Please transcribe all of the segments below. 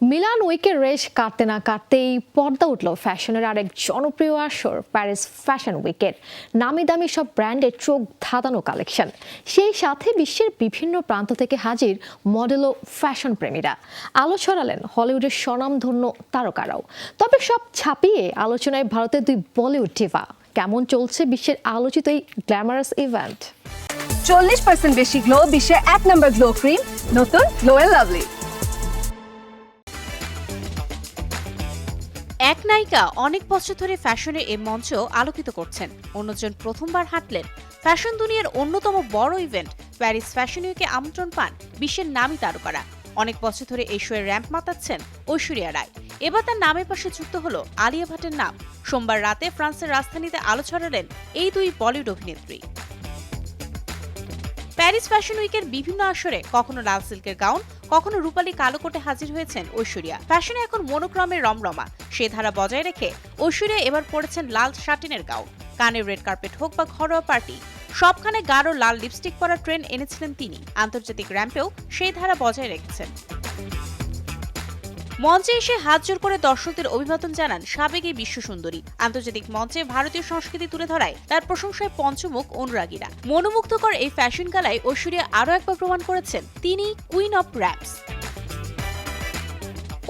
Milan উইকের রেশ কাটতে না কাটতেই পর্দা উঠল ফ্যাশনের আরেক জনপ্রিয় আসর প্যারিস ফ্যাশন উইকের। নামি দামি সব ব্র্যান্ডের চোখ ধাঁধানো কালেকশন, সেই সাথে বিশ্বের বিভিন্ন প্রান্ত থেকে হাজির মডেল ও ফ্যাশন প্রেমীরা। আলো ছড়ালেন হলিউডের স্বনামধন্য তারকারাও। তবে সব ছাপিয়ে আলোচনায় ভারতের দুই বলিউড ডিভা। কেমন চলছে বিশ্বের আলোচিত এই গ্ল্যামারাস ইভেন্ট? 40% বেশি গ্লো, বিশ্বের 1 নম্বর গ্লো ক্রিম, নতুন গ্লো এন্ড লাভলি। এক নায়িকা অনেক বছর ধরে ফ্যাশনের এই মঞ্চ আলোকিত করছেন, অন্যজন প্রথমবার হাঁটলেন। ফ্যাশন দুনিয়ার অন্যতম বড় ইভেন্ট প্যারিস ফ্যাশন উইকে আমন্ত্রণ পান বিশ্বের নামী তারকারা। অনেক বছর ধরে এই শোয়ে র্যাম্প মাতাচ্ছেন ঐশ্বরিয়া রায়। এবার তার নামের পাশে যুক্ত হলো আলিয়া ভাটের নাম। সোমবার রাতে ফ্রান্সের রাজধানীতে আলো ছড়ালেন এই দুই বলিউড অভিনেত্রী। প্যারিস ফ্যাশন উইকের বিভিন্ন আসরে কখনো লাল সিল্কের গাউন, কখনো রূপালী কালো কোটে হাজির হয়েছেন ঐশ্বরিয়া। ফ্যাশনে এখন মনোক্রমের রমরমা, সে ধারা বজায় রেখে ঐশ্বরিয়া এবার পরেছেন লাল শাটিনের গাউন। কানে রেড কার্পেট হোক বা ঘরোয়া পার্টি, সবখানে গাঢ় লাল লিপস্টিক পরা ট্রেন্ড এনেছিলেন তিনি। আন্তর্জাতিক র্যাম্পেও সেই ধারা বজায় রেখেছেন। মঞ্চে এসে হাত জোর করে দর্শকদের অভিবাদন জানান সাবেক এই বিশ্বসুন্দরী। আন্তর্জাতিক মঞ্চে ভারতীয় সংস্কৃতি তুলে ধরায় তার প্রশংসায় পঞ্চমুখ অনুরাগীরা। মনোমুগ্ধকর এই ফ্যাশন গালায় ঐশ্বরিয়া আরও একবার প্রমাণ করেছেন তিনি কুইন অফ র্যাম্পস।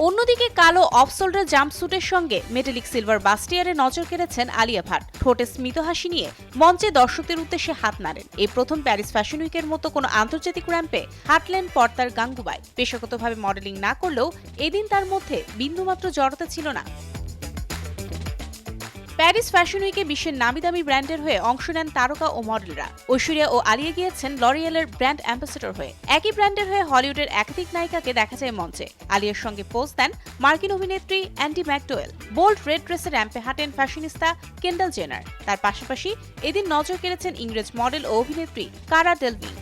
অন্যদিকে কালো অফ শোল্ডার জাম্পস্যুটের সঙ্গে মেটালিক সিলভার বাস্টিয়ারে নজর কেড়েছেন আলিয়া ভাট। ঠোঁটে স্মিত হাসি নিয়ে মঞ্চে দর্শকদের উদ্দেশ্যে হাত নাড়েন। এই প্রথম প্যারিস ফ্যাশন উইকের মতো কোনো আন্তর্জাতিক র্যাম্পে হাঁটলেন পর্দার গাঙ্গুবাই। পেশাগতভাবে মডেলিং না করলেও এদিন তার মধ্যে বিন্দুমাত্র জড়তা ছিল না। প্যারিস ফ্যাশন উইকে বিশ্বের নামি দামি ব্র্যান্ডের হয়ে অংশ নেন তারকা ও মডেলরা। ঐশ্বরিয়া ও আলিয়া গিয়েছেন লরিয়েলের ব্র্যান্ড অ্যাম্বাসেডর হয়ে। একই ব্র্যান্ডের হয়ে হলিউডের একাধিক নায়িকাকে দেখা যায় মঞ্চে। আলিয়ার সঙ্গে পোজ দেন মার্কিন অভিনেত্রী অ্যান্ডি ম্যাকডোয়েল। বোল্ড রেড ড্রেসে র্যাম্পে হাঁটেন ফ্যাশনিস্তা কেন্ডাল জেনার। তার পাশাপাশি এদিন নজর কেড়েছেন ইংরেজ মডেল ও অভিনেত্রী কারা ডেলভি।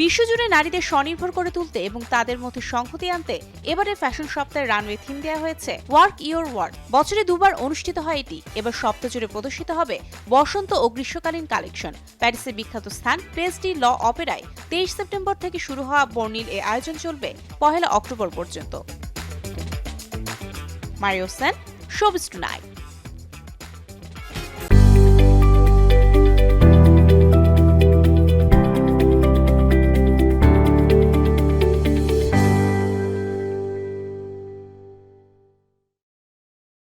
বিশ্বজুড়ে নারীদের স্বনির্ভর করে তুলতে এবং তাদের মধ্যে সংহতি আনতে এবারের ফ্যাশন সপ্তাহের রানওয়ে থিম দেওয়া হয়েছে ওয়ার্ক ইয়োর ওয়ার্ক। বছরে দুবার অনুষ্ঠিত হয় এটি। এবার সপ্তাহ জুড়ে প্রদর্শিত হবে বসন্ত ও গ্রীষ্মকালীন কালেকশন। প্যারিসের বিখ্যাত স্থান প্লেস ডি ল অপেরায় 23 সেপ্টেম্বর থেকে শুরু হওয়া বর্ণিল এই আয়োজন চলবে 1 অক্টোবর পর্যন্ত। Mario Sen, showbiz tonight.